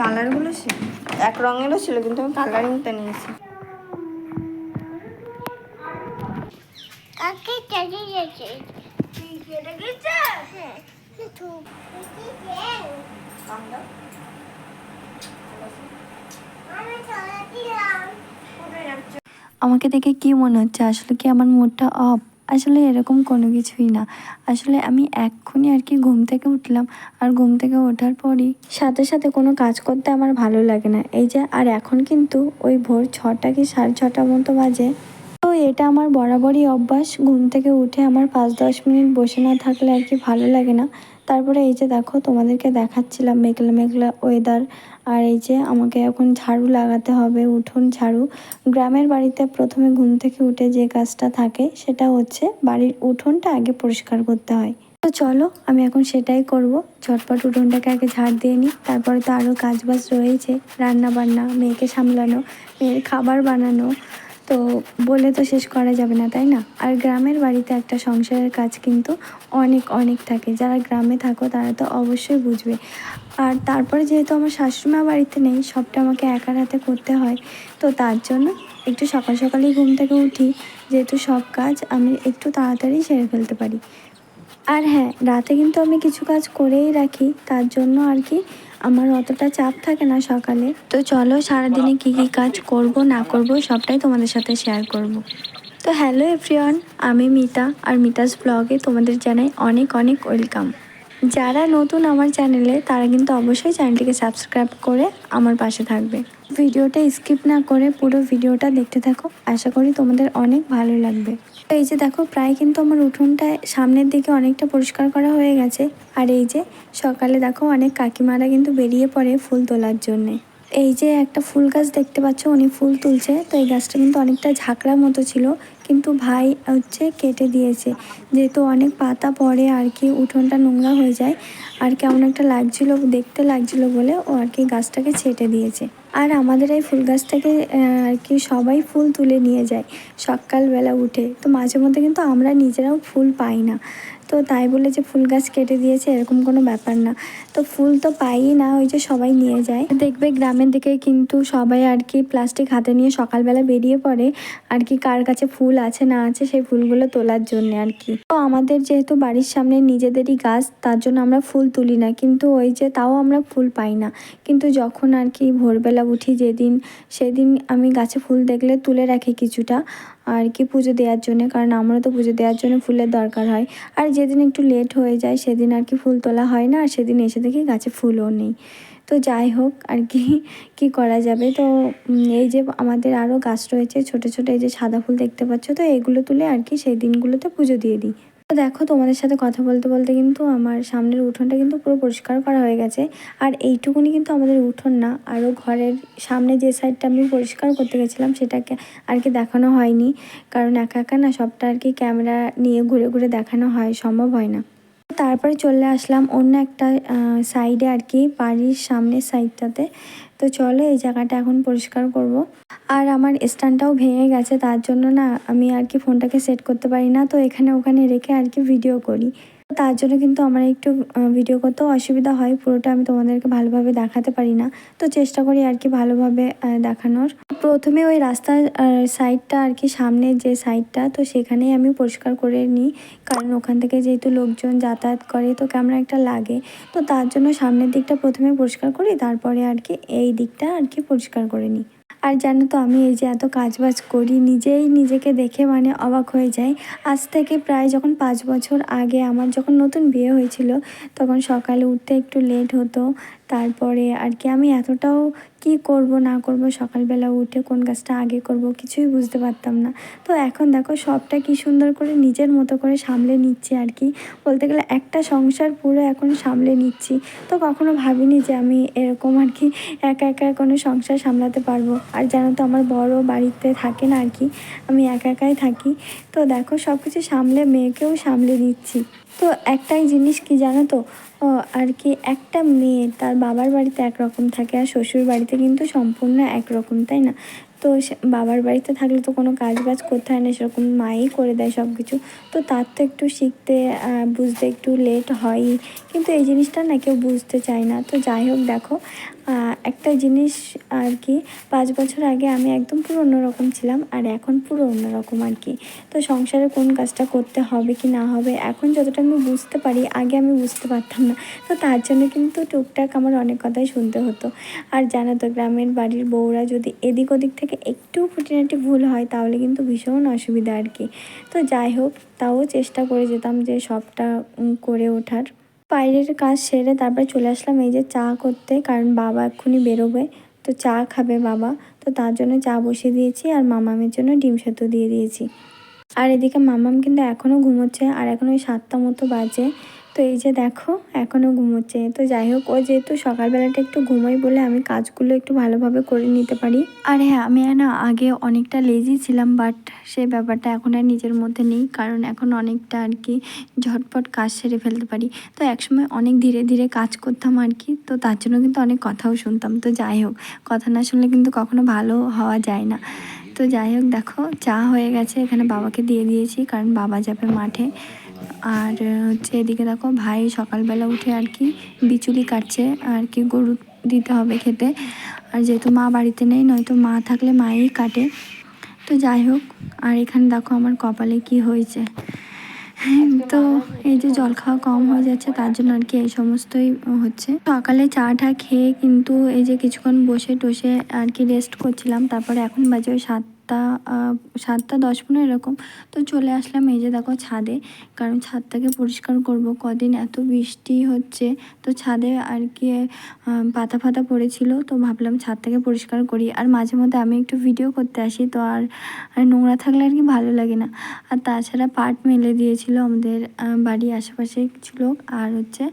কালারগুলো এক রঙেরও ছিল, কিন্তু আমি কালারিংটা নিয়েছি। আমাকে দেখে কি মনে হচ্ছে? আসলে কি আমার মুডটা অফ? আসলে এরকম কোনো কিছুই না। আসলে আমি এক্ষুনি আর কি ঘুম থেকে উঠলাম, আর ঘুম থেকে ওঠার পরই সাথে সাথে কোনো কাজ করতে আমার ভালো লাগে না। এই যে, আর এখন কিন্তু ওই ভোর 6টা কি 6:30 মতো বাজে। তো এটা আমার বরাবরই অভ্যাস, ঘুম থেকে উঠে আমার 5-10 মিনিট বসে না থাকলে আর কি ভালো লাগে না। তারপরে এই যে দেখো, তোমাদেরকে দেখাচ্ছিলাম মেঘলা মেঘলা ওয়েদার। আর এই যে আমাকে এখন ঝাড়ু লাগাতে হবে, উঠোন ঝাড়ু। গ্রামের বাড়িতে প্রথমে ঘুম থেকে উঠে যে কাজটা থাকে সেটা হচ্ছে বাড়ির উঠোনটা আগে পরিষ্কার করতে হয়। তো চলো, আমি এখন সেটাই করব। ঝটপট উঠোনটাকে আগে ঝাড় দিয়ে নিই, তারপরে তো আরও কাজ বাজ রয়েছে, রান্না বান্না, মেয়েকে সামলানো, মেয়ের খাবার বানানো। তো বলে তো শেষ করা যাবে না, তাই না? আর গ্রামের বাড়িতে একটা সংসারের কাজ কিন্তু অনেক অনেক থাকে। যারা গ্রামে থাকো তারা তো অবশ্যই বুঝবে। আর তারপরে যেহেতু আমার শাশুড়িমা বাড়িতে নেই, সবটা আমাকে একার হাতে করতে হয়। তো তার জন্য একটু সকাল সকালেই ঘুম থেকে উঠি, যেহেতু সব কাজ আমি একটু তাড়াতাড়ি সেরে ফেলতে পারি। আর হ্যাঁ, রাতে কিন্তু আমি কিছু কাজ করেই রাখি, তার জন্য আর কি আমার অতটা চাপ থাকে না সকালে। তো চলো, সারাদিনে কী কী কাজ করব না করব সবটাই তোমাদের সাথে শেয়ার করব। তো হ্যালো এভরিওয়ান, আমি মিতা, আর মিতাস ব্লগে তোমাদের জানাই অনেক অনেক ওয়েলকাম। যারা নতুন আমার চ্যানেলে, তারা কিন্তু অবশ্যই চ্যানেলটিকে সাবস্ক্রাইব করে আমার পাশে থাকবে। ভিডিওটা স্কিপ না করে পুরো ভিডিওটা দেখতে থাকো, আশা করি তোমাদের অনেক ভালো লাগবে। তো এই যে দেখো, প্রায় কিন্তু আমার উঠোনটা সামনের দিকে অনেকটা পরিষ্কার করা হয়ে গেছে। আর এই যে সকালে দেখো, অনেক কাকিমারা কিন্তু বেরিয়ে পড়ে ফুল তোলার জন্যে। এই যে একটা ফুল গাছ দেখতে পাচ্ছ, উনি ফুল তুলছে। তো এই গাছটা কিন্তু অনেকটা ঝাঁকড়া মতো ছিল, কিন্তু ভাই হচ্ছে কেটে দিয়েছে। যেহেতু অনেক পাতা পড়ে আর কি, উঠোনটা নোংরা হয়ে যায়, আর কেমন একটা লাগছিল, দেখতে লাগছিল বলে ও আর কি গাছটাকে ছেটে দিয়েছে। আর আমাদের এই ফুল গাছটাকে আর কি সবাই ফুল তুলে নিয়ে যায় সকালবেলা উঠে। তো মাঝে মধ্যে কিন্তু আমরা নিজেরাও ফুল পাই না। তো তাই বলে যে ফুল গাছ কেটে দিয়েছে এরকম কোনো ব্যাপার না। তো ফুল তো পাই না, ওই যে সবাই নিয়ে যায়। দেখবে গ্রামের দিকে কিন্তু সবাই আর কি প্লাস্টিক হাতে নিয়ে সকালবেলা বেরিয়ে পড়ে আর কি, কার কাছে ফুল আছে না আছে সেই ফুলগুলো তোলার জন্য আর কি। তো আমাদের যেহেতু বাড়ির সামনে নিজেদেরই গাছ, তার জন্য আমরা ফুল তুলি না, কিন্তু ওই যে তাও আমরা ফুল পাই না। কিন্তু যখন আর কি ভোরবেলা উঠি যেদিন, সেদিন আমি গাছে ফুল দেখলে তুলে রাখি কিছুটা আর কি পুজো দেওয়ার জন্য, কারণ আমরা তো পুজো দেওয়ার জন্য ফুলের দরকার হয়। আর যেদিন একটু লেট হয়ে যায় সেদিন আর কি ফুল তোলা হয় না, আর সেদিন এসে দেখি গাছে ফুলও নেই। তো যাই হোক আর কি, কী করা যাবে। তো এই যে আমাদের আরও গাছ রয়েছে ছোট ছোট, এই যে সাদা ফুল দেখতে পাচ্ছ, তো এগুলো তুলে আর কি সেই দিনগুলোতে পুজো দিয়ে দিই। তো দেখো, তোমাদের সাথে কথা বলতে বলতে কিন্তু আমার সামনের উঠোনটা কিন্তু পুরো পরিষ্কার করা হয়ে গেছে। আর এইটুকুনি কিন্তু আমাদের উঠোন না, আরও ঘরের সামনে যে সাইডটা আমি পরিষ্কার করতে গেছিলাম সেটাকে আর কি দেখানো হয়নি, কারণ একা একা না সবটা আর কি ক্যামেরা নিয়ে ঘুরে ঘুরে দেখানো হয়, সম্ভব হয় না। তারপরে চলে আসলাম অন্য একটা সাইডে আর কি, বাড়ির সামনের সাইডটাতে। তো চলো, এই জায়গাটা এখন পরিষ্কার করব। আর আমার স্ট্যান্ডটাও ভেঙে গেছে, তার জন্য না আমি আর কি ফোনটাকে সেট করতে পারি না, তো এখানে ওখানে রেখে আর কি ভিডিও করি। তার জন্য কিন্তু আমার একটু ভিডিও করতেও অসুবিধা হয়, পুরোটা আমি তোমাদেরকে ভালোভাবে দেখাতে পারি না। তো চেষ্টা করি আর কি ভালোভাবে দেখানোর। প্রথমে ওই রাস্তার সাইডটা আর কি, সামনের যে সাইডটা, তো সেখানেই আমি পরিষ্কার করে নিই, কারণ ওখান থেকে যেহেতু লোকজন যাতায়াত করে তো কেমন একটা লাগে। তো তার জন্য সামনের দিকটা প্রথমে পরিষ্কার করি, তারপরে আর কি এই দিকটা আর কি পরিষ্কার করে নিই। আর জানো তো, আমি এই যে এত কাজবাজ করি, নিজেই নিজেকে দেখে মানে অবাক হয়ে যাই। আজ থেকে প্রায় যখন 5 বছর আগে আমার যখন নতুন বিয়ে হয়েছিল, তখন সকালে উঠতে একটু লেট হতো। তারপরে আর কি আমি এতটাও কি করব না করব, সকালবেলা উঠে কোন কাজটা আগে করব কিছুই বুঝতে পারতাম না। তো এখন দেখো সবটা কি সুন্দর করে নিজের মতো করে সামলে নিচ্ছি আর কি, বলতে গেলে একটা সংসার পুরো এখন সামলে নিচ্ছি। তো কখনো ভাবিনি যে আমি এরকম আর কি একা একা কোনো সংসার সামলাতে পারবো। আর জানো তো, আমার বড় বাড়িতে থাকে না আর কি, আমি একা একাই থাকি। তো দেখো সব কিছু সামলে মেয়েকেও সামলে নিচ্ছি। তো একটাই জিনিস কি জানো তো, ও আর কি একটা মেয়ে তার বাবার বাড়িতে একরকম থাকে আর শ্বশুর বাড়িতে কিন্তু সম্পূর্ণ একরকম, তাই না? তো বাবার বাড়িতে থাকলে তো কোনো কাজ বাজ করতে হয় না, সেরকম মাই করে দেয় সব কিছু। তো তার তো একটু শিখতে বুঝতে একটু লেট হয়ই, কিন্তু এই জিনিসটা না কেউ বুঝতে চায় না। তো যাই হোক দেখো, একটা জিনিস আর কি, 5 বছর আগে আমি একদম পুরো অন্যরকম ছিলাম আর এখন পুরো অন্যরকম আর কি। তো সংসারে কোন কাজটা করতে হবে কি না হবে এখন যতটা আমি বুঝতে পারি, আগে আমি বুঝতে পারতাম না। তো তার জন্য কিন্তু টুকটাক আমার অনেক কথাই শুনতে হতো। আর জানো তো, গ্রামের বাড়ির বউরা যদি এদিক ওদিক থেকে একটু খুঁটিনাটি ভুল হয় তাহলে কিন্তু ভীষণ অসুবিধা আর কি। তো যাই হোক, তাও চেষ্টা করে যেতাম যে সবটা করে ওঠার। বাইরের কাজ সেরে তারপরে চলে আসলাম এই যে চা করতে, কারণ বাবা এক্ষুনি বেরোবে, তো চা খাবে বাবা। তো তার জন্য চা বসিয়ে দিয়েছি আর মামামের জন্য ডিম সেদ্ধ দিয়ে দিয়েছি। আর এদিকে মামাম কিন্তু এখনও ঘুমোচ্ছে আর এখন ওই 7টা মতো বাজে। তো এই যে দেখো এখনও ঘুমোচ্ছে। তো যাই হোক, ও যেহেতু সকালবেলাটা একটু ঘুমোই বলে আমি কাজগুলো একটু ভালোভাবে করে নিতে পারি। আর হ্যাঁ, আমি না আগে অনেকটা লেজি ছিলাম, বাট সেই ব্যাপারটা এখন আর নিজের মধ্যে নেই, কারণ এখন অনেকটা আর কি ঝটপট কাজ সেরে ফেলতে পারি। তো একসময় অনেক ধীরে ধীরে কাজ করতাম আর কি, তো তার জন্য কিন্তু অনেক কথাও শুনতাম। তো যাই হোক, কথা না শুনলে কিন্তু কখনো ভালো হওয়া যায় না। তো যাই হোক দেখো, চা হয়ে গেছে, এখানে বাবাকে দিয়ে দিয়েছি কারণ বাবা যাবে মাঠে। আর হচ্ছে এদিকে দেখো ভাই সকালবেলা উঠে আর কি বিচুলি কাটছে আর কি, গরু দিতে হবে খেতে। আর যেহেতু মা বাড়িতে নেই, নয়তো মা থাকলে মাই কাটে। তো যাই হোক, আর এখানে দেখো আমার কপালে কি হয়েছে। তো এই যে জল খাওয়া কম হয়ে যাচ্ছে, তার জন্য আর কি এই সমস্তই হচ্ছে। সকালে চাটা খেয়ে কিন্তু এই যে কিছুক্ষণ বসে টসে আর কি রেস্ট করছিলাম, তারপরে এখন বাজে ওই 7টা 10-15 এরকম। তো চলে আসলাম এই যে দেখো ছাদে, কারণ ছাদটাকে পরিষ্কার করব। কদিন এত বৃষ্টি হচ্ছে, তো ছাদে আর কি পাতা ফাতা পড়েছিল, তো ভাবলাম ছাদটাকে পরিষ্কার করি। আর মাঝে মধ্যে আমি একটু ভিডিও করতে আসি, তো আর নোংরা থাকলে আর কি ভালো লাগে না। আর তাছাড়া পাট মেলে দিয়েছিল আমাদের বাড়ির আশেপাশে কিছু লোক, আর হচ্ছে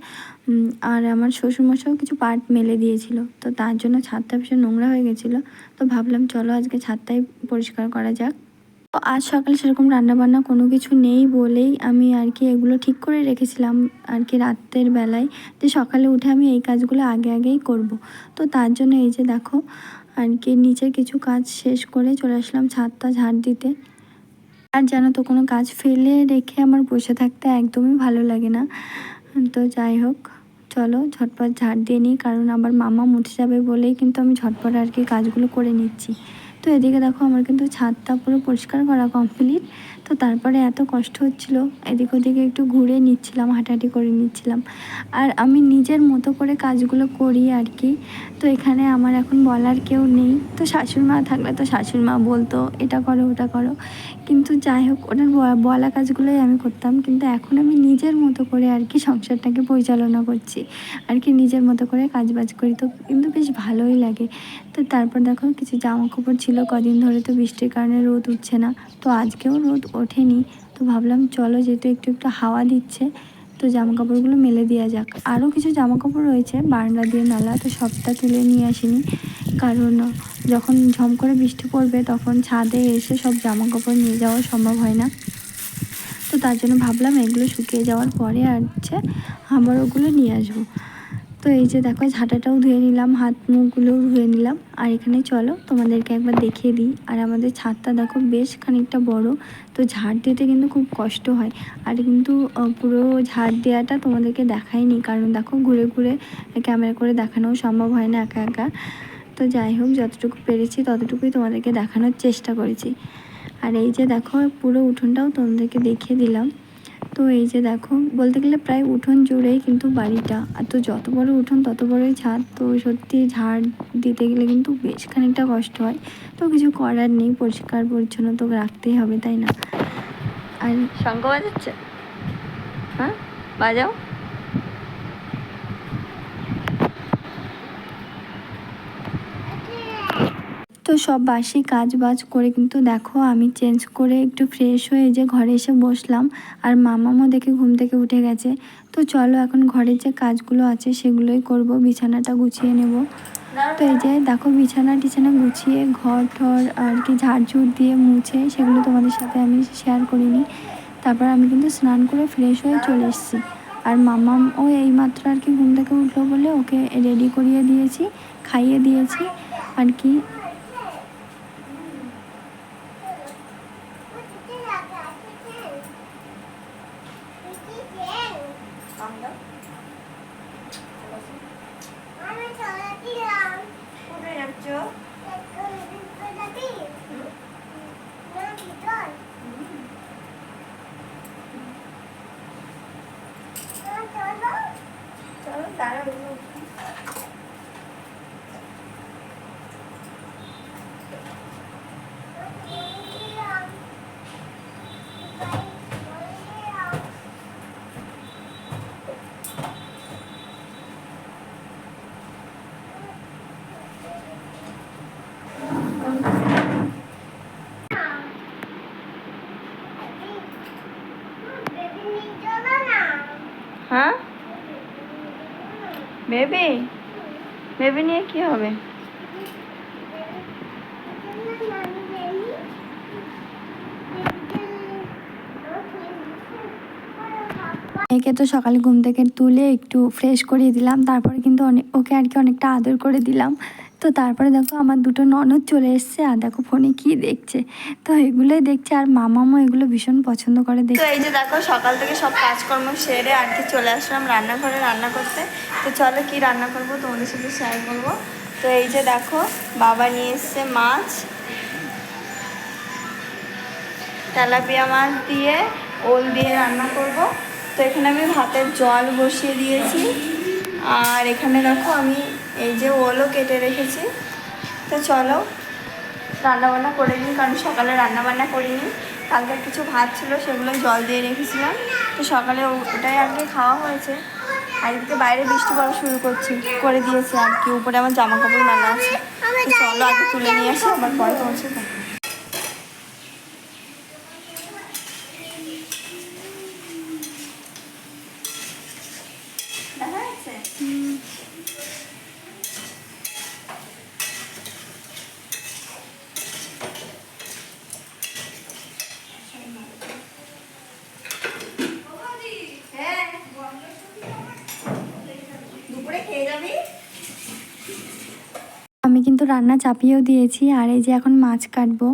আর আমার শ্বশুরমশাইও কিছু পাট মেলে দিয়েছিল, তো তার জন্য ছাদটা ভীষণ নোংরা হয়ে গেছিলো। তো ভাবলাম চলো আজকে ছাদটাই পরিষ্কার করা যাক। তো আজ সকালে সেরকম রান্নাবান্না কোনো কিছু নেই বলেই আমি আর কি এগুলো ঠিক করে রেখেছিলাম আর কি রাতের বেলায়, যে সকালে উঠে আমি এই কাজগুলো আগে আগেই করব। তো তার জন্য এই যে দেখো আর কি নিচে কিছু কাজ শেষ করে চলে আসলাম ছাদটা ঝাড় দিতে। আর জানো তো, কোনো কাজ ফেলে রেখে আমার বসে থাকতে একদমই ভালো লাগে না। তো যাই হোক, চলো ঝটপট ঝাড় দিয়ে নিই, কারণ আবার মামা উঠে যাবে বলেই কিন্তু আমি ঝটপট আর কি কাজগুলো করে নিচ্ছি। তো এদিকে দেখো আমার কিন্তু ছাদটা পুরো পরিষ্কার করা কমপ্লিট। তো তারপরে এত কষ্ট হচ্ছিল, এদিক ওদিকে একটু ঘুরে নিচ্ছিলাম, হাঁটাহাঁটি করে নিচ্ছিলাম। আর আমি নিজের মতো করে কাজগুলো করি আর কি। তো এখানে আমার এখন বলার কেউ নেই। তো শাশুড়িমা থাকলে তো শাশুড়িমা বলতো এটা করো ওটা করো, কিন্তু যাই হোক ওটার বলা কাজগুলোই আমি করতাম। কিন্তু এখন আমি নিজের মতো করে আর কি সংসারটাকে পরিচালনা করছি আর কি, নিজের মতো করে কাজবাজ করি, তো কিন্তু বেশ ভালোই লাগে। তো তারপর দেখো কিছু জামা কাপড় ছিল, কদিন ধরে তো বৃষ্টির কারণে রোদ উঠছে না, তো আজকেও রোদ ওঠেনি। তো ভাবলাম চলো, যেহেতু একটু একটু হাওয়া দিচ্ছে, তো জামা কাপড়গুলো মেলে দেওয়া যাক। আরও কিছু জামা কাপড় রয়েছে বারান্দা দিয়ে মেলা, তো সবটা তুলে নিয়ে আসিনি, কারণ যখন ঝম করে বৃষ্টি পড়বে তখন ছাদে এসে সব জামা কাপড় নিয়ে যাওয়া সম্ভব হয় না। তো তার জন্য ভাবলাম এগুলো শুকিয়ে যাওয়ার পরে আর হচ্ছে আবার ওগুলো নিয়ে আসবো। তো এই যে দেখো ঝাঁটাটাও ধুয়ে নিলাম, হাত মুখগুলোও ধুয়ে নিলাম। আর এখানে চলো তোমাদেরকে একবার দেখিয়ে দিই। আর আমাদের ছাদটা দেখো বেশ খানিকটা বড়, তো ঝাড় দিতে কিন্তু খুব কষ্ট হয়। আর কিন্তু পুরো ঝাড় দেওয়াটা তোমাদেরকে দেখাইনি, কারণ দেখো ঘুরে ঘুরে ক্যামেরা করে দেখানোও সম্ভব হয় না একা একা। তো যাই হোক, যতটুকু পেরেছি ততটুকুই তোমাদেরকে দেখানোর চেষ্টা করেছি। আর এই যে দেখো পুরো উঠোনটাও তোমাদেরকে দেখিয়ে দিলাম। তো এই যে দেখো, বলতে গেলে প্রায় উঠোন জুড়েই কিন্তু বাড়িটা, আর তো যত বড় উঠোন তত বড়ই ছাদ। তো সত্যি ঝাড় দিতে গেলে কিন্তু বেশ খানিকটা কষ্ট হয়, তো কিছু করার নেই, পরিষ্কার পরিচ্ছন্ন তো রাখতেই হবে, তাই না? আর শঙ্খ বাজাচ্ছে, হ্যাঁ বাজাও। তো সব বাসি কাজ বাজ করে কিন্তু দেখো আমি চেঞ্জ করে একটু ফ্রেশ হয়ে যে ঘরে এসে বসলাম। আর মামামও দেখে ঘুম থেকে উঠে গেছে। তো চলো এখন ঘরের যে কাজগুলো আছে সেগুলোই করব, বিছানাটা গুছিয়ে নেব। তো এই যে দেখো বিছানা টিছানা গুছিয়ে ঘর ঠর আর কি ঝাড়ঝুড় দিয়ে মুছে, সেগুলো তোমাদের সাথে আমি শেয়ার করিনি। তারপর আমি কিন্তু স্নান করে ফ্রেশ হয়ে চলে এসেছি। আর মামাম ও এইমাত্র আর কি ঘুম থেকে উঠলো বলে ওকে রেডি করিয়ে দিয়েছি, খাইয়ে দিয়েছি আর কি। চলো দাঁড়াও। হ্যাঁ বেবি, বেবি নিয়ে কি হবে? মেয়েকে তো সকালে ঘুম থেকে তুলে একটু ফ্রেশ করিয়ে দিলাম, তারপরে কিন্তু ওকে আর কি অনেকটা আদর করে দিলাম। তো তারপরে দেখো আমার দুটো ননদ চলে এসছে, আর দেখো ফোনে কি দেখছে, তো এগুলোই দেখছে। আর মামামও এগুলো ভীষণ পছন্দ করে তো দেখতে। এই যে দেখো সকাল থেকে সব কাজকর্ম সেরে আর কি চলে আসলাম রান্নাঘরে রান্না করতে। তো চলো কি রান্না করব তোমাদের সাথে শেয়ার করবো। তো এই যে দেখো বাবা নিয়ে এসছে মাছ, তেলাপিয়া মাছ দিয়ে ওল দিয়ে রান্না করব। তো এখানে আমি ভাতের জল বসিয়ে দিয়েছি, আর এখানে দেখো আমি এই যে ওলও কেটে রেখেছি। তো চলো রান্নাবান্না করে নিই, কারণ সকালে রান্নাবান্না করিনি। কালকে কিছু ভাত ছিল সেগুলো জল দিয়ে রেখেছিলাম, তো সকালে ওটাই আর কি খাওয়া হয়েছে। আর এদিকে বাইরে বৃষ্টি পড়া শুরু করে দিয়েছে আর কি, উপরে আমার জামা কাপড় মেলা আছে। তো চলো আগে তুলে নিয়ে আসি, আবার পরে তোমার সাথে দেখা যাচ্ছে। দুপুরে খেয়ে যাবি? আমি কিন্তু রান্না চাপিয়েও দিয়েছি, আর এই যে এখন মাছ কাটবো।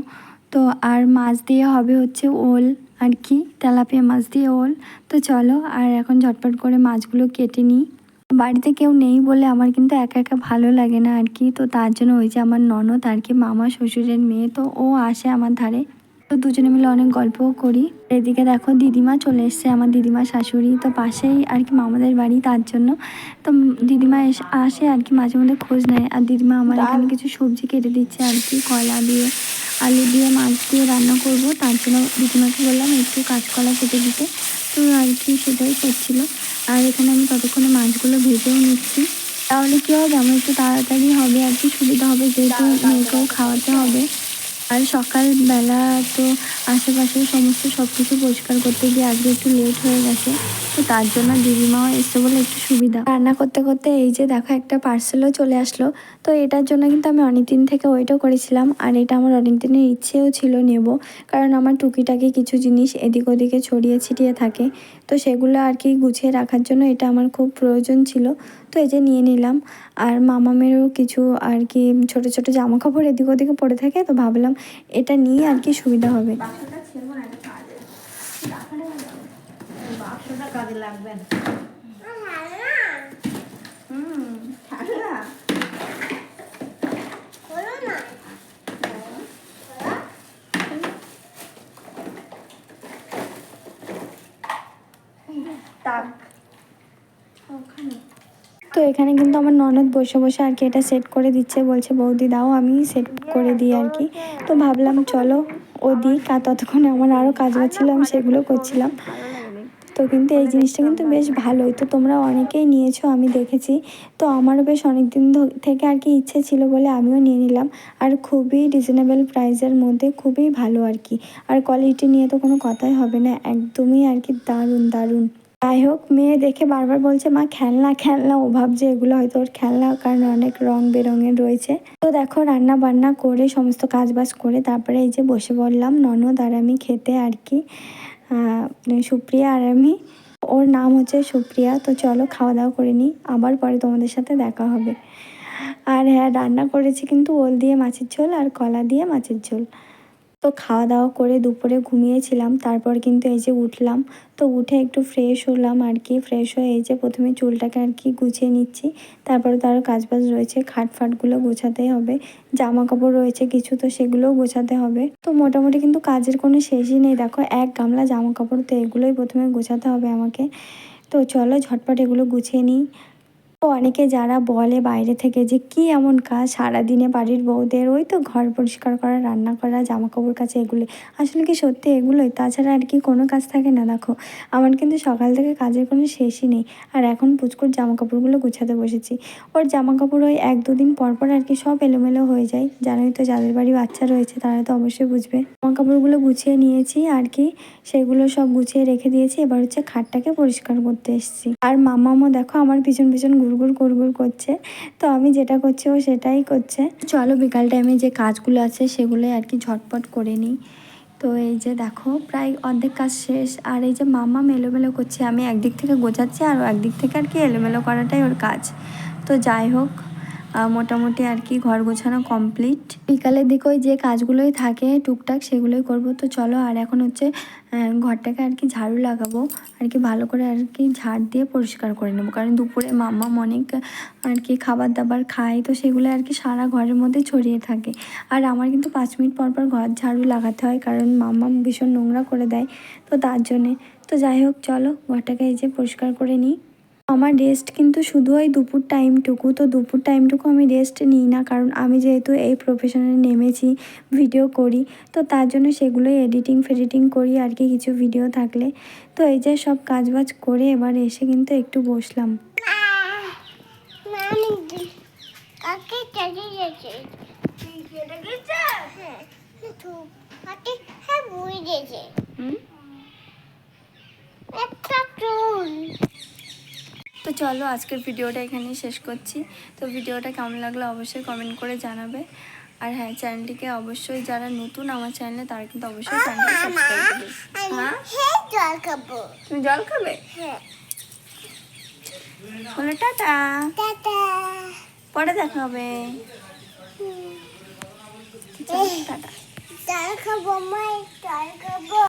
তো আর মাছ দিয়ে হবে হচ্ছে ওল আর কি, তেলাপিয়া মাছ দিয়ে ওল। তো চলো আর এখন ঝটপট করে মাছগুলো কেটে নিই। বাড়িতে কেউ নেই বলে আমার কিন্তু একা একা ভালো লাগে না আর কি। তো তার জন্য ওই যে আমার ননদ আর কি, মামা শ্বশুরের মেয়ে, তো ও আসে আমার ধারে। তো দুজনে মিলে অনেক গল্পও করি। এদিকে দেখো দিদিমা চলে এসছে, আমার দিদিমা শাশুড়ি তো পাশেই আর কি মামাদের বাড়ি, তার জন্য তো দিদিমা আসে আর কি, মাঝে মধ্যে খোঁজ নেয়। আর দিদিমা আমার এখানে কিছু সবজি কেটে দিচ্ছে আর কি, কলা দিয়ে আলু দিয়ে মাছ দিয়ে রান্না করব, তার জন্য দিদিমাকে বললাম একটু কাঁচকলা কেটে দিতে। তো আর কি সেটাই করছিল। আর এখানে আমি ততক্ষণে মাছগুলো ভেজেও নিচ্ছি, তাহলে কী হবে আমার একটু তাড়াতাড়ি হবে আর কি, সুবিধা হবে, যেহেতু মেয়েকেও খাওয়াতে হবে। আর সকালবেলা তো আশেপাশে সমস্ত সব কিছু পরিষ্কার করতে গিয়ে আজকে একটু লেট হয়ে গেছে, তো তার জন্য দিদিমাও এসছে বলে একটু সুবিধা। রান্না করতে করতে এই যে দেখো একটা পার্সেলও চলে আসলো। তো এটার জন্য কিন্তু আমি অনেক দিন থেকে ওয়েটও করেছিলাম, আর এটা আমার অনেক দিনের ইচ্ছেও ছিল নেব, কারণ আমার টুকিটাকি কিছু জিনিস এদিক ওদিকে ছড়িয়ে ছিটিয়ে থাকে, তো সেগুলো আর কি গুছিয়ে রাখার জন্য এটা আমার খুব প্রয়োজন ছিল। তো এই যে নিয়ে নিলাম। আর মামামেরও কিছু আর কি ছোট ছোট জামা কাপড় এদিক ওদিকে পড়ে থাকে, তো ভাবলাম এটা নিয়ে আর কি সুবিধা হবে। কাজে লাগবে না। তো এখানে কিন্তু আমার ননদ বসে বসে আর কি এটা সেট করে দিচ্ছে, বলছে বৌদি দাও আমি সেট করে দিই আর কি। তো ভাবলাম চলো ও দিক, আর ততক্ষণে আমার আরও কাজ বাজছিল, আমি সেগুলো করছিলাম। তো কিন্তু এই জিনিসটা কিন্তু বেশ ভালোই, তো তোমরা অনেকেই নিয়েছো আমি দেখেছি। তো আমারও বেশ অনেক দিন থেকে আর কি ইচ্ছে ছিল বলে আমিও নিয়ে নিলাম। আর খুবই রিজনেবল প্রাইসের মধ্যে, খুবই ভালো আর কি। আর কোয়ালিটি নিয়ে তো কোনো কথাই হবে না, একদমই আর কি দারুণ দারুণ। যাই হোক, মেয়ে দেখে বারবার বলছে মা খেলনা খেলনা, ও ভাবছে এগুলো হয়তো ওর খেলনা, কারণ অনেক রং বেরঙের রয়েছে। তো দেখো রান্না বান্না করে সমস্ত কাজ বাজ করে তারপরে এই যে বসে পড়লাম ননদ আর আমি খেতে আর কি, সুপ্রিয়া আর আমি। ওর নাম হচ্ছে সুপ্রিয়া। তো চলো খাওয়া দাওয়া করে নিই, আবার পরে তোমাদের সাথে দেখা হবে। আর হ্যাঁ, রান্না করেছি কিন্তু ওল দিয়ে মাছের ঝোল আর কলা দিয়ে মাছের ঝোল। তো খাওয়া দাওয়া করে দুপুরে ঘুমিয়েছিলাম, তারপর কিন্তু এই যে উঠলাম। তো উঠে একটু ফ্রেশ হলাম আর কি, ফ্রেশ হয়ে এই যে প্রথমে চুলটাকে আর কি গুছিয়ে নিচ্ছি। তারপরে তো আরও কাজবাজ রয়েছে, খাটফাটগুলো গোছাতেই হবে, জামা কাপড় রয়েছে কিছু, তো সেগুলোও গোছাতে হবে। তো মোটামুটি কিন্তু কাজের কোনো শেষই নেই, দেখো এক গামলা জামা কাপড়, তো এগুলোই প্রথমে গোছাতে হবে আমাকে। তো চলো ঝটপট এগুলো গুছিয়ে নিই। তো অনেকে যারা বলে বাইরে থেকে যে কি এমন কাজ সারাদিনে বাড়ির বউদের, ওই তো ঘর পরিষ্কার করা, রান্না করা, জামা কাপড় কাচা, এগুলি আসলে কি সত্যি এগুলোই? তাছাড়া আর কি কোনো কাজ থাকে না? দেখো আমার কিন্তু সকাল থেকে কাজের কোনো শেষই নেই। আর এখন পুচকুর জামা কাপড়গুলো গুছাতে বসেছি। ওর জামা কাপড় ওই 1-2 দিন পর পর আর কি সব এলোমেলো হয়ে যায়, জানোই তো যাদের বাড়ি বাচ্চা রয়েছে তারা তো অবশ্যই বুঝবে। জামা কাপড়গুলো গুছিয়ে নিয়েছি আর কি, সেগুলো সব গুছিয়ে রেখে দিয়েছি। এবার হচ্ছে খাটটাকে পরিষ্কার করতে এসেছি। আর মামামও দেখো আমার পিছন পিছন ঘুরঘুর ঘুরঘুর করছে। তো আমি যেটা করছি ও সেটাই করছে। চলো বিকাল টাইমে যে কাজগুলো আছে সেগুলো আর কি ঝটপট করে নিই। তো এই যে দেখো প্রায় অর্ধেক কাজ শেষ। আর এই যে মামা এলোমেলো করছে, আমি একদিক থেকে গোছাচ্ছি আর একদিক থেকে আর কি এলোমেলো করাটাই ওর কাজ। তো যাই হোক, মোটামুটি আর কি ঘর গোছানো কমপ্লিট। বিকালের দিকে ওই যে কাজগুলোই থাকে টুকটাক সেগুলোই করব। তো চলো, আর এখন হচ্ছে ঘরটাকে আর কি ঝাড়ু লাগাবো আর কি, ভালো করে আর কি ঝাড় দিয়ে পরিষ্কার করে নেবো, কারণ দুপুরে মাম্মা অনেক আর কি খাবার দাবার খায়, তো সেগুলো আর কি সারা ঘরের মধ্যে ছড়িয়ে থাকে। আর আমার কিন্তু 5 মিনিট পর পর ঘর ঝাড়ু লাগাতে হয়, কারণ মাম্মা ভীষণ নোংরা করে দেয়, তো তার জন্যে। তো যাই হোক চলো ঘরটাকে এই যে পরিষ্কার করে নিই। আমার রেস্ট কিন্তু শুধু ওই দুপুর টাইমটুকু, তো দুপুর টাইমটুকু আমি রেস্ট নিই না, কারণ আমি যেহেতু এই প্রফেশনে নেমেছি, ভিডিও করি, তো তার জন্য সেগুলোই এডিটিং ফেডিটিং করি আর কি কিছু ভিডিও থাকলে। তো এই যে সব কাজবাজ করে এবার এসে কিন্তু একটু বসলাম। তো চলো আজকের ভিডিওটা এখানেই শেষ করছি। তো ভিডিওটা কেমন লাগলো অবশ্যই কমেন্ট করে জানাবে। আর হ্যাঁ, চ্যানেলটিকে অবশ্যই যারা নতুন আমার চ্যানেলে তারা কিন্তু অবশ্যই চ্যানেলটি সাবস্ক্রাইব করবে। হ্যাঁ, জল খাবো। তুমি জল খাবে? হ্যাঁ। বলো টাটা, টাটা। পরে দেখা হবে। চলো টাটা। জল খাবো, মাই জল খাবো।